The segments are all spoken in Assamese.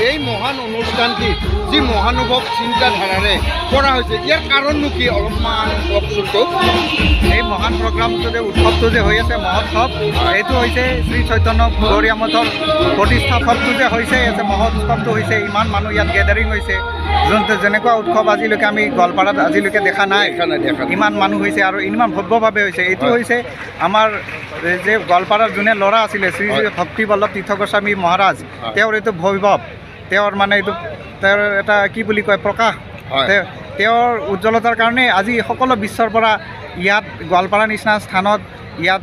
এই মহান অনুষ্ঠানটি যি মহানুভৱ চিন্তাধাৰাৰে কৰা হৈছে ইয়াৰ কাৰণনো কি অলপমান কওকচোনটো। এই মহান প্ৰগ্ৰামটো যে উৎসৱটো যে হৈ আছে মহোৎসৱ, এইটো হৈছে শ্ৰী চৈতন্য গৌৰীয়া মঠৰ প্ৰতিষ্ঠাপকটো যে হৈছে মহোৎসৱটো হৈছে। ইমান মানুহ ইয়াত গেডাৰিং হৈছে, যোনটো যেনেকুৱা উৎসৱ আজিলৈকে আমি গোৱালপাৰাত আজিলৈকে দেখা নাই। ইমান মানুহ হৈছে আৰু ইমান ভব্যভাৱে হৈছে। এইটো হৈছে আমাৰ যে গোৱালপাৰাৰ যোনে ল'ৰা আছিলে শ্ৰী শ্ৰী ভক্তি বল্লভ তীৰ্থ গোস্বামী মহাৰাজ, তেওঁৰ এইটো বৈভৱ, তেওঁৰ মানে এইটো তেওঁৰ এটা কি বুলি কয় প্ৰকাশ। তেওঁৰ উজ্জ্বলতাৰ কাৰণে আজি সকলো বিশ্বৰ পৰা ইয়াত গোৱালপাৰা নিচিনা স্থানত ইয়াত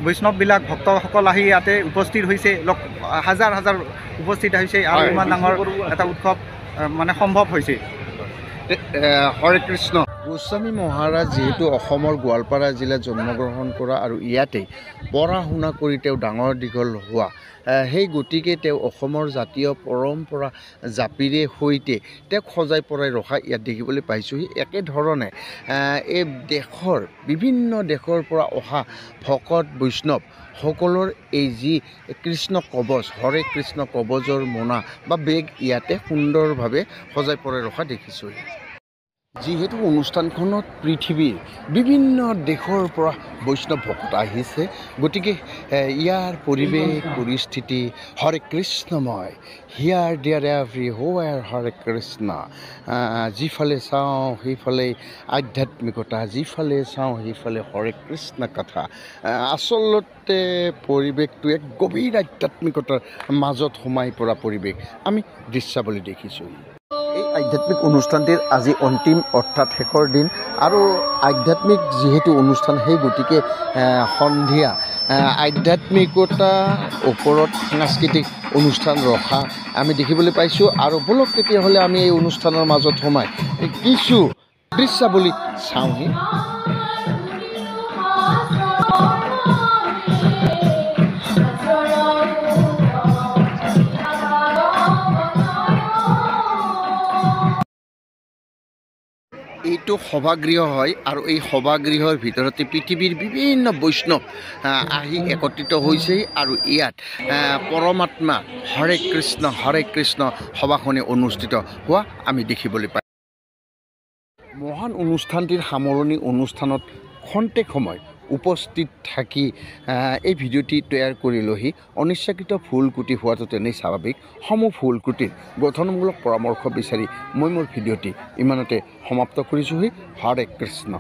বৈষ্ণৱবিলাক ভক্তসকল আহি ইয়াতে উপস্থিত হৈছে, হাজাৰ হাজাৰ উপস্থিত হৈছে আৰু ইমান ডাঙৰ এটা উৎসৱ মানে সম্ভৱ হৈছে। হৰে কৃষ্ণ। গোস্বামী মহাৰাজ যিহেতু অসমৰ গোৱালপাৰা জিলাত জন্মগ্ৰহণ কৰা আৰু ইয়াতে পঢ়া শুনা কৰি তেওঁ ডাঙৰ দীঘল হোৱা, সেই গতিকে তেওঁ অসমৰ জাতীয় পৰম্পৰা জাপিৰে সৈতে তেওঁক সজাই পৰাই ৰখা ইয়াত দেখিবলৈ পাইছোঁহি। একেধৰণে এই দেশৰ বিভিন্ন দেশৰ পৰা অহা ভকত বৈষ্ণৱ সকলৰ এই যি কৃষ্ণ কবচ, হৰে কৃষ্ণ কবচৰ মোনা বা বেগ ইয়াতে সুন্দৰভাৱে সজাই পৰাই ৰখা দেখিছোঁহি। যিহেতু অনুষ্ঠানখনত পৃথিৱীৰ বিভিন্ন দেশৰ পৰা বৈষ্ণৱ ভকত আহিছে, গতিকে ইয়াৰ পৰিৱেশ পৰিস্থিতি হৰে কৃষ্ণময়। হিয়াৰ ডিয়াৰ এভৰি হোৱেৰ হৰে কৃষ্ণ। যিফালে চাওঁ সেইফালে আধ্যাত্মিকতা, যিফালে চাওঁ সেইফালে হৰে কৃষ্ণ কথা। আচলতে পৰিৱেশটো এক গভীৰ আধ্যাত্মিকতাৰ মাজত সোমাই পৰা পৰিৱেশ আমি দৃশ্যাৱলী দেখিছোঁ। এই আধ্যাত্মিক অনুষ্ঠানটিৰ আজি অন্তিম অৰ্থাৎ শেষৰ দিন আৰু আধ্যাত্মিক যিহেতু অনুষ্ঠান, সেই গতিকে সন্ধিয়া আধ্যাত্মিকতা ওপৰত সাংস্কৃতিক অনুষ্ঠান ৰখা আমি দেখিবলৈ পাইছোঁ। আৰু বলক তেতিয়াহ'লে আমি এই অনুষ্ঠানৰ মাজত সোমাই কিছু দৃশ্যাৱলী চাওঁহি। এইটো সভাগৃহ হয় আৰু এই সভাগৃহৰ ভিতৰতে পৃথিৱীৰ বিভিন্ন বৈষ্ণৱ আহি একত্ৰিত হৈছে আৰু ইয়াত পৰমাত্মা হৰে কৃষ্ণ সভাখনি অনুষ্ঠিত হোৱা আমি দেখিবলৈ পাই। মহান অনুষ্ঠানটিৰ সামৰণি অনুষ্ঠানত খন্তেক সময় উপস্থিত থাকি এই ভিডিঅ'টি তৈয়াৰ কৰিলহি। অনিচ্ছাকৃত ভুল ক্ৰুটি হোৱাটো তেনেই স্বাভাৱিক। সমূহ ভুল ক্ৰুটিৰ গঠনমূলক পৰামৰ্শ বিচাৰি মই মোৰ ভিডিঅ'টি ইমানতে সমাপ্ত কৰিছোঁহি। হৰে কৃষ্ণ।